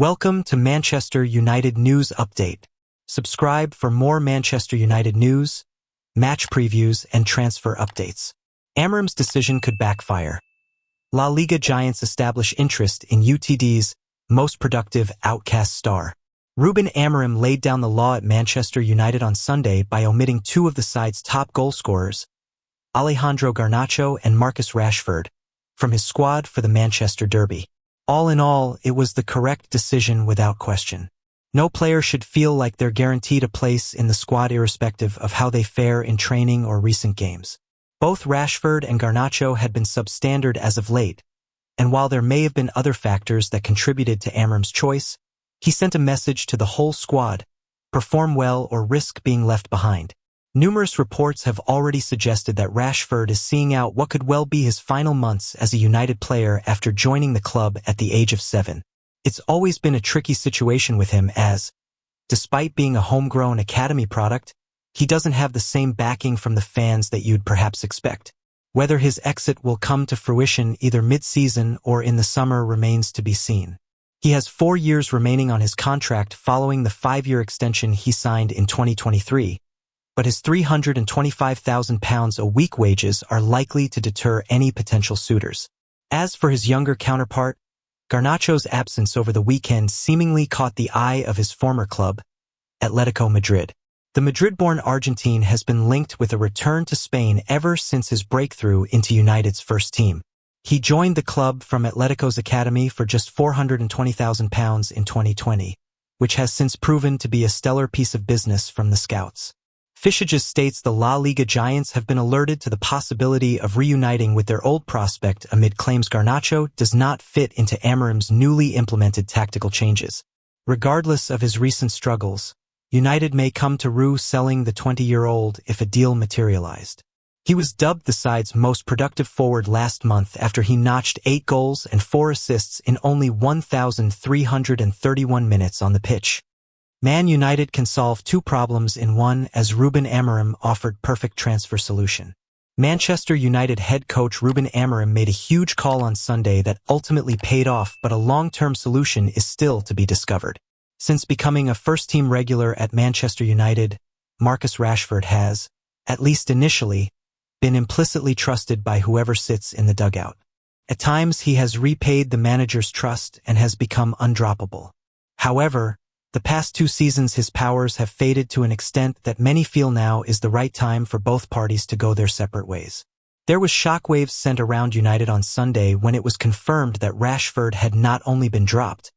Welcome to Manchester United News Update. Subscribe for more Manchester United news, match previews, and transfer updates. Amrams' decision could backfire. La Liga giants establish interest in UTD's most productive outcast star. Ruben AMORIM laid down the law at Manchester United on Sunday by omitting two of the side's top goal scorers, Alejandro Garnacho and Marcus Rashford, from his squad for the Manchester derby. All in all, it was the correct decision without question. No player should feel like they're guaranteed a place in the squad irrespective of how they fare in training or recent games. Both Rashford and Garnacho had been substandard as of late, and while there may have been other factors that contributed to Amrams' choice, he sent a message to the whole squad: perform well or risk being left behind. Numerous reports have already suggested that Rashford is seeing out what could well be his final months as a United player after joining the club at the age of 7. It's always been a tricky situation with him as, despite being a homegrown academy product, he doesn't have the same backing from the fans that you'd perhaps expect. Whether his exit will come to fruition either mid-season or in the summer remains to be seen. He has 4 years remaining on his contract following the 5-year extension he signed in 2023, but his £325,000 a week wages are likely to deter any potential suitors. As for his younger counterpart, Garnacho's absence over the weekend seemingly caught the eye of his former club, Atletico Madrid. The Madrid-born Argentine has been linked with a return to Spain ever since his breakthrough into United's first team. He joined the club from Atletico's academy for just £420,000 in 2020, which has since proven to be a stellar piece of business from the scouts. Fishages states the La Liga giants have been alerted to the possibility of reuniting with their old prospect amid claims Garnacho does not fit into Amram's newly implemented tactical changes. Regardless of his recent struggles, United may come to rue selling the 20-year-old if a deal materialized. He was dubbed the side's most productive forward last month after he notched 8 goals and 4 assists in only 1,331 minutes on the pitch. Man United can solve 2 problems in one, as Ruben AMORIM offered perfect transfer solution. Manchester United head coach Ruben AMORIM made a huge call on Sunday that ultimately paid off, but a long-term solution is still to be discovered. Since becoming a first-team regular at Manchester United, Marcus Rashford has, at least initially, been implicitly trusted by whoever sits in the dugout. At times he has repaid the manager's trust and has become undroppable. However, the past 2 seasons his powers have faded to an extent that many feel now is the right time for both parties to go their separate ways. There was shockwaves sent around United on Sunday when it was confirmed that Rashford had not only been dropped,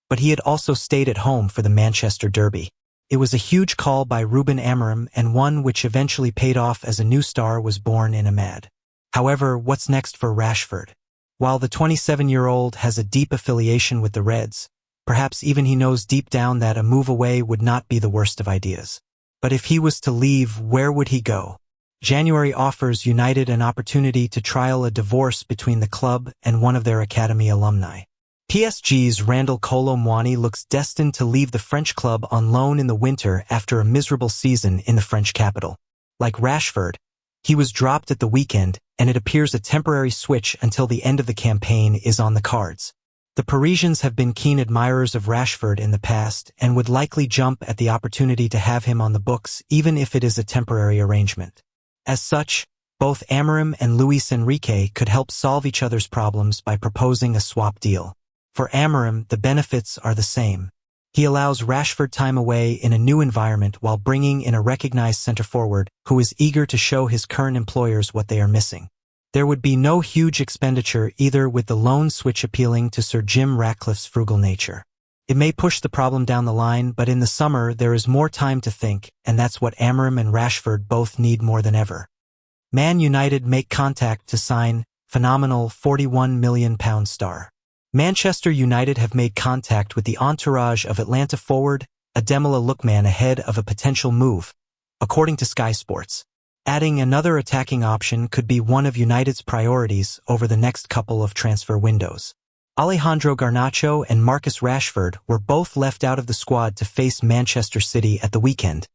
but he had also stayed at home for the Manchester derby. It was a huge call by Ruben AMORIM and one which eventually paid off as a new star was born in Ahmad. However, what's next for Rashford? While the 27-year-old has a deep affiliation with the Reds, perhaps even he knows deep down that a move away would not be the worst of ideas. But if he was to leave, where would he go? January offers United an opportunity to trial a divorce between the club and one of their academy alumni. PSG's Randal Kolo Muani looks destined to leave the French club on loan in the winter after a miserable season in the French capital. Like Rashford, he was dropped at the weekend, and it appears a temporary switch until the end of the campaign is on the cards. The Parisians have been keen admirers of Rashford in the past and would likely jump at the opportunity to have him on the books even if it is a temporary arrangement. As such, both AMORIM and Luis Enrique could help solve each other's problems by proposing a swap deal. For AMORIM, the benefits are the same. He allows Rashford time away in a new environment while bringing in a recognized center-forward who is eager to show his current employers what they are missing. There would be no huge expenditure either, with the loan switch appealing to Sir Jim Ratcliffe's frugal nature. It may push the problem down the line, but in the summer there is more time to think, and that's what AMORIM and Rashford both need more than ever. Man United make contact to sign phenomenal £41 million star. Manchester United have made contact with the entourage of Atlanta forward Ademola Lookman ahead of a potential move, according to Sky Sports. Adding another attacking option could be one of United's priorities over the next couple of transfer windows. Alejandro Garnacho and Marcus Rashford were both left out of the squad to face Manchester City at the weekend,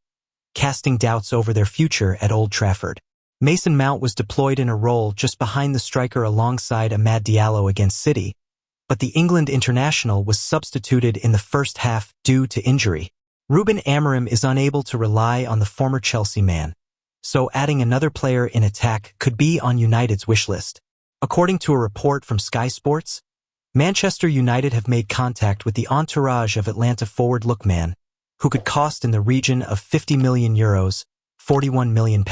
casting doubts over their future at Old Trafford. Mason Mount was deployed in a role just behind the striker alongside Amad Diallo against City, but the England international was substituted in the first half due to injury. Ruben Amorim is unable to rely on the former Chelsea man, so adding another player in attack could be on United's wish list. According to a report from Sky Sports, Manchester United have made contact with the entourage of Atlanta forward Lookman, who could cost in the region of €50 million, £41 million.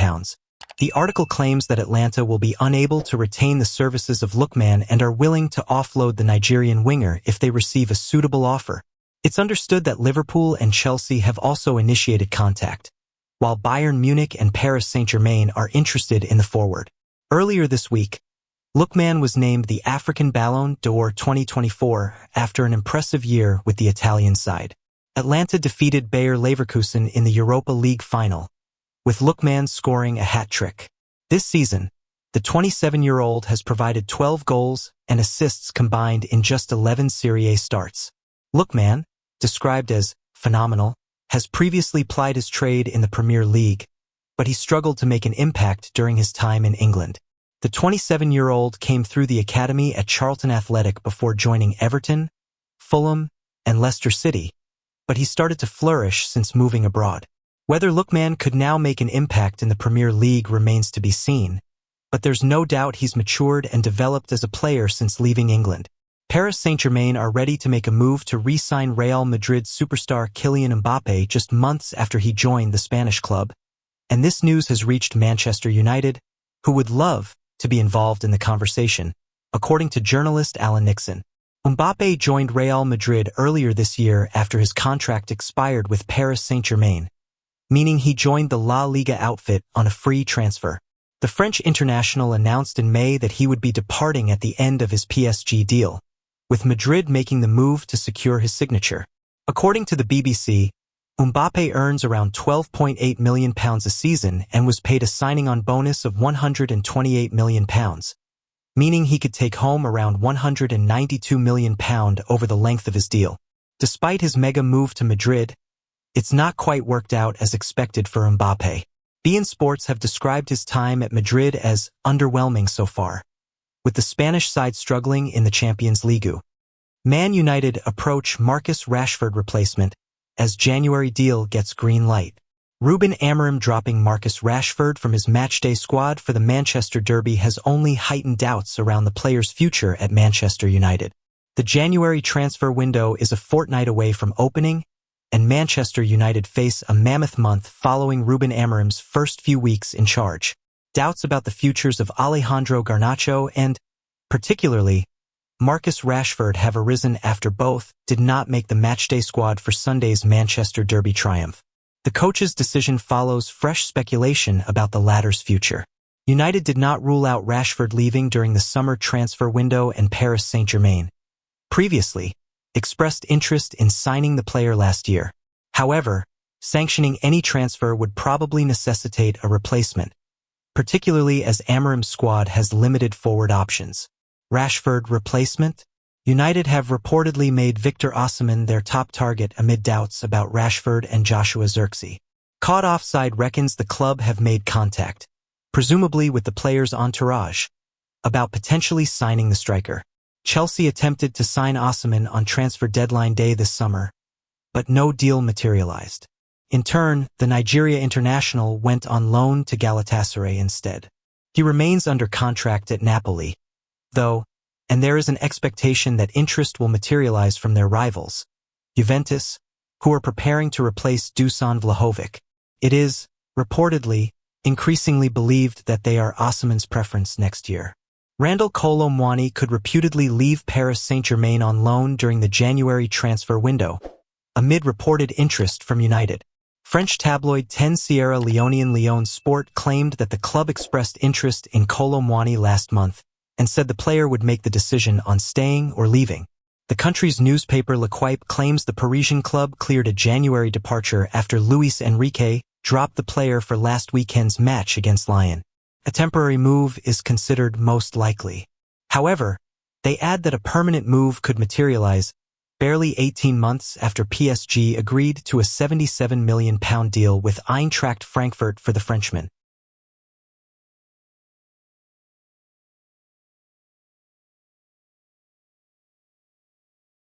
The article claims that Atlanta will be unable to retain the services of Lookman and are willing to offload the Nigerian winger if they receive a suitable offer. It's understood that Liverpool and Chelsea have also initiated contact, while Bayern Munich and Paris Saint-Germain are interested in the forward. Earlier this week, Lookman was named the African Ballon d'Or 2024 after an impressive year with the Italian side. Atlanta defeated Bayer Leverkusen in the Europa League final, with Lookman scoring a hat-trick. This season, the 27-year-old has provided 12 goals and assists combined in just 11 Serie A starts. Lookman, described as phenomenal, has previously plied his trade in the Premier League, but he struggled to make an impact during his time in England. The 27-year-old came through the academy at Charlton Athletic before joining Everton, Fulham, and Leicester City, but he started to flourish since moving abroad. Whether Lookman could now make an impact in the Premier League remains to be seen, but there's no doubt he's matured and developed as a player since leaving England. Paris Saint-Germain are ready to make a move to re-sign Real Madrid superstar Kylian Mbappé just months after he joined the Spanish club, and this news has reached Manchester United, who would love to be involved in the conversation, according to journalist Alan Nixon. Mbappé joined Real Madrid earlier this year after his contract expired with Paris Saint-Germain, meaning he joined the La Liga outfit on a free transfer. The French international announced in May that he would be departing at the end of his PSG deal, with Madrid making the move to secure his signature. According to the BBC, Mbappé earns around £12.8 million a season and was paid a signing-on bonus of £128 million, meaning he could take home around £192 million over the length of his deal. Despite his mega move to Madrid, it's not quite worked out as expected for Mbappé. beIN Sports have described his time at Madrid as underwhelming so far, with the Spanish side struggling in the Champions League. Man United approach Marcus Rashford replacement as January deal gets green light. Ruben Amorim dropping Marcus Rashford from his matchday squad for the Manchester Derby has only heightened doubts around the player's future at Manchester United. The January transfer window is a fortnight away from opening, and Manchester United face a mammoth month following Ruben Amorim's first few weeks in charge. Doubts about the futures of Alejandro Garnacho and, particularly, Marcus Rashford have arisen after both did not make the matchday squad for Sunday's Manchester Derby triumph. The coach's decision follows fresh speculation about the latter's future. United did not rule out Rashford leaving during the summer transfer window, and Paris Saint-Germain previously expressed interest in signing the player last year. However, sanctioning any transfer would probably necessitate a replacement, particularly as Amorim's squad has limited forward options. Rashford replacement? United have reportedly made Victor Osimhen their top target amid doubts about Rashford and Joshua Zirkzee. Caught Offside reckons the club have made contact, presumably with the player's entourage, about potentially signing the striker. Chelsea attempted to sign Osimhen on transfer deadline day this summer, but no deal materialized. In turn, the Nigeria international went on loan to Galatasaray instead. He remains under contract at Napoli, though, and there is an expectation that interest will materialize from their rivals, Juventus, who are preparing to replace Dusan Vlahovic. It is, reportedly, increasingly believed that they are Osimhen's preference next year. Randall Kolo Muani could reputedly leave Paris Saint-Germain on loan during the January transfer window, amid reported interest from United. French tabloid 10 Sierra Leonean Lyon Sport claimed that the club expressed interest in Kolo Muani last month, and said the player would make the decision on staying or leaving. The country's newspaper L'Equipe claims the Parisian club cleared a January departure after Luis Enrique dropped the player for last weekend's match against Lyon. A temporary move is considered most likely. However, they add that a permanent move could materialize barely 18 months after PSG agreed to a £77 million deal with Eintracht Frankfurt for the Frenchman.